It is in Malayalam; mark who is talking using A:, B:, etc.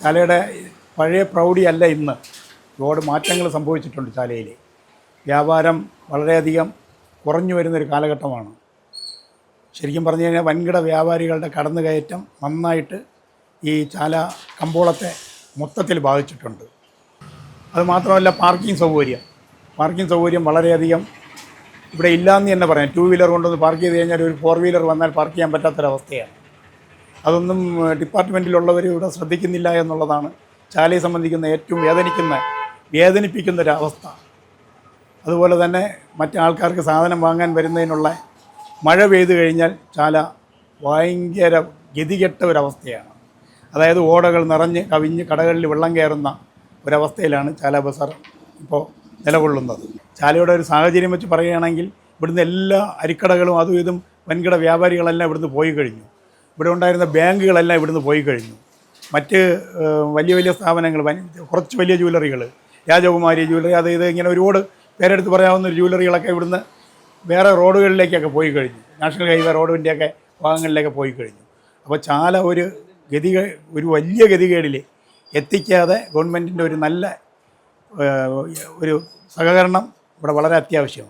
A: ചാലയുടെ പഴയ പ്രൗഢിയല്ല ഇന്ന്. ഒരുപാട് മാറ്റങ്ങൾ സംഭവിച്ചിട്ടുണ്ട് ചാലയിൽ. വ്യാപാരം വളരെയധികം കുറഞ്ഞു വരുന്നൊരു കാലഘട്ടമാണ്. ശരിക്കും പറഞ്ഞു കഴിഞ്ഞാൽ വൻകിട വ്യാപാരികളുടെ കടന്നുകയറ്റം നന്നായിട്ട് ഈ ചാല കമ്പോളത്തെ മൊത്തത്തിൽ ബാധിച്ചിട്ടുണ്ട്. അതുമാത്രമല്ല പാർക്കിംഗ് സൗകര്യം വളരെയധികം ഇവിടെ ഇല്ലയെന്ന് തന്നെ പറയാം. 2 വീലർ കൊണ്ടൊന്ന് പാർക്ക് ചെയ്ത് കഴിഞ്ഞാൽ ഒരു 4 വീലർ വന്നാൽ പാർക്ക് ചെയ്യാൻ പറ്റാത്തൊരവസ്ഥയാണ്. അതൊന്നും ഡിപ്പാർട്ട്മെൻറ്റിലുള്ളവർ ഇവിടെ ശ്രദ്ധിക്കുന്നില്ല എന്നുള്ളതാണ് ചാലയെ സംബന്ധിക്കുന്ന ഏറ്റവും വേദനിപ്പിക്കുന്നൊരവസ്ഥ. അതുപോലെ തന്നെ മറ്റാൾക്കാർക്ക് സാധനം വാങ്ങാൻ വരുന്നതിനുള്ള മഴ പെയ്തു കഴിഞ്ഞാൽ ചാല ഭയങ്കര ഗതികെട്ട ഒരവസ്ഥയാണ്. അതായത് ഓടകൾ നിറഞ്ഞ് കവിഞ്ഞ് കടകളിൽ വെള്ളം കയറുന്ന ഒരവസ്ഥയിലാണ് ചാല ബസാർ ഇപ്പോൾ നിലകൊള്ളുന്നത്. ചാലയുടെ ഒരു സാഹചര്യം വെച്ച് പറയുകയാണെങ്കിൽ ഇവിടുന്ന് എല്ലാ അരിക്കടകളും അതും ഇതും വൻകിട വ്യാപാരികളെല്ലാം ഇവിടുന്ന് പോയി കഴിഞ്ഞു. ഇവിടെ ഉണ്ടായിരുന്ന ബാങ്കുകളെല്ലാം ഇവിടുന്ന് പോയി കഴിഞ്ഞു. മറ്റ് വലിയ സ്ഥാപനങ്ങൾ, കുറച്ച് വലിയ ജ്വല്ലറികൾ, രാജകുമാരി ജ്വല്ലറി, അത് ഇത് ഇങ്ങനെ ഒരുപാട് പേരെടുത്ത് പറയാവുന്ന ജ്വല്ലറികളൊക്കെ ഇവിടുന്ന് വേറെ റോഡുകളിലേക്കൊക്കെ പോയി കഴിഞ്ഞു. നാഷണൽ ഹൈവേ റോഡിൻ്റെയൊക്കെ ഭാഗങ്ങളിലേക്ക് പോയി കഴിഞ്ഞു. അപ്പോൾ ചാല ഒരു വലിയ ഗതികേടിൽ എത്തിക്കാതെ ഗവൺമെൻറ്റിൻ്റെ ഒരു നല്ല ഒരു സഹകരണം ഇവിടെ വളരെ അത്യാവശ്യമാണ്.